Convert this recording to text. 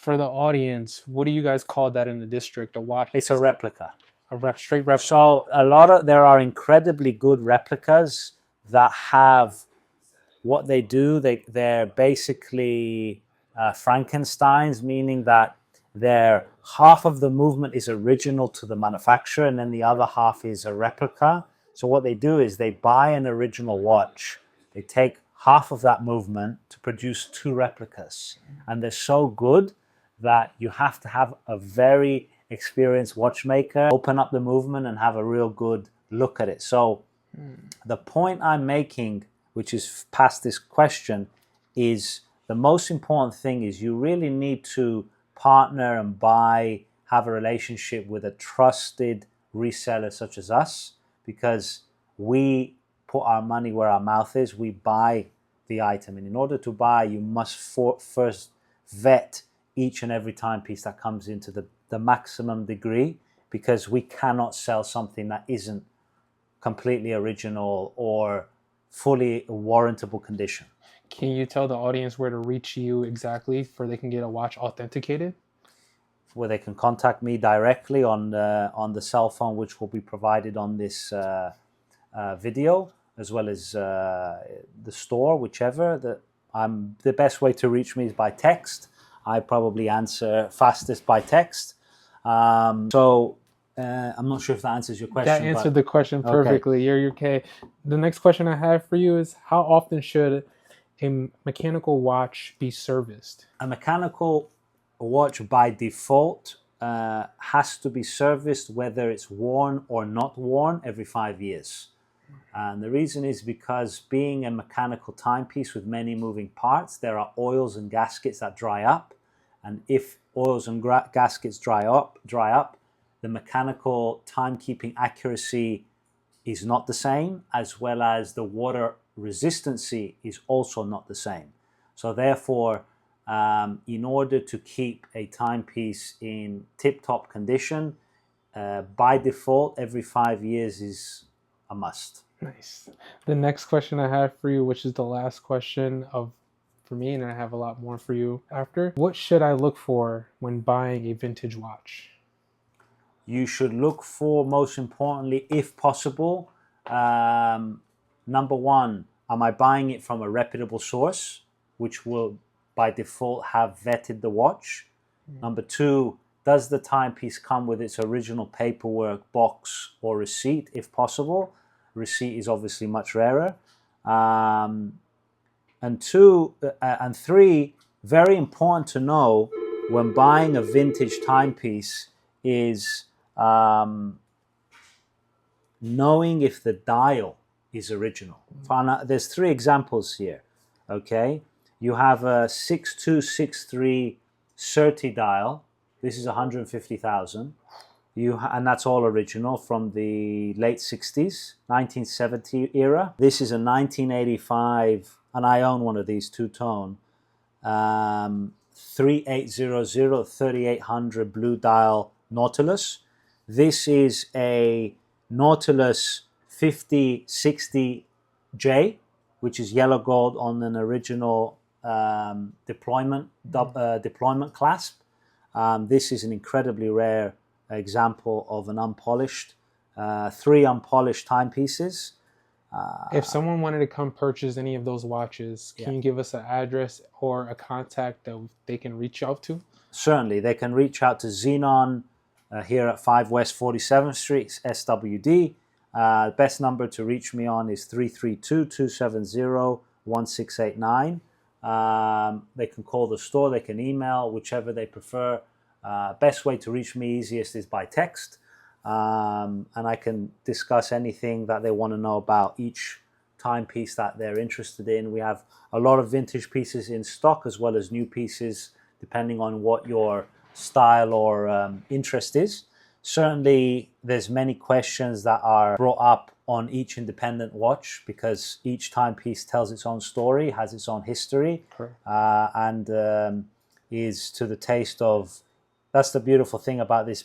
For the audience, what do you guys call that in the district? A watch? It's a replica. Straight replica. So there are incredibly good replicas that have what they do. They're basically Frankensteins, meaning that half of the movement is original to the manufacturer, and then the other half is a replica. So what they do is they buy an original watch. They take half of that movement to produce two replicas, and they're so good that you have to have a very experienced watchmaker open up the movement and have a real good look at it. So the point I'm making, which is past this question, is the most important thing is you really need to partner and have a relationship with a trusted reseller such as us, because we put our money where our mouth is. We buy the item, and in order to buy, you must first vet each and every timepiece that comes into the maximum degree, because we cannot sell something that isn't completely original or fully warrantable condition. Can you tell the audience where to reach you exactly for they can get a watch authenticated? Where they can contact me directly on the cell phone, which will be provided on this video, as well as the store, whichever. The best way to reach me is by text. I probably answer fastest by text. I'm not sure if that answers your question. That answered the question perfectly. Okay. You're okay. The next question I have for you is, how often should a mechanical watch be serviced? A mechanical watch by default has to be serviced, whether it's worn or not worn, every 5 years. And the reason is because, being a mechanical timepiece with many moving parts, there are oils and gaskets that dry up. And if oils and gaskets dry up, the mechanical timekeeping accuracy is not the same, as well as the water resistancy is also not the same. So therefore, in order to keep a timepiece in tip-top condition, by default, every 5 years is a must. Nice. The next question I have for you, which is the last question for me, and I have a lot more for you after. What should I look for when buying a vintage watch? You should look for, most importantly, if possible, number one, am I buying it from a reputable source, which will by default have vetted the watch? Number two, does the timepiece come with its original paperwork, box, or receipt, if possible? Receipt is obviously much rarer. And three, very important to know when buying a vintage timepiece is knowing if the dial is original. There's three examples here. Okay, you have a 6263 Certi dial. This is 150,000. And that's all original from the late 60s, 1970 era. This is a 1985, and I own one of these two-tone, 3800 3800 blue dial Nautilus. This is a Nautilus 5060J, which is yellow gold on an original deployment clasp. This is an incredibly rare example of an unpolished, 3 unpolished timepieces. If someone wanted to come purchase any of those watches, can you give us an address or a contact that they can reach out to? Certainly, they can reach out to Xenon here at 5 West 47th Street, SWD. Best number to reach me on is 332-270-1689. They can call the store, they can email, whichever they prefer. Best way to reach me easiest is by text, and I can discuss anything that they want to know about each timepiece that they're interested in. We have a lot of vintage pieces in stock, as well as new pieces, depending on what your style or interest is. Certainly, there's many questions that are brought up on each independent watch, because each timepiece tells its own story, has its own history, and is to the taste of. That's the beautiful thing about this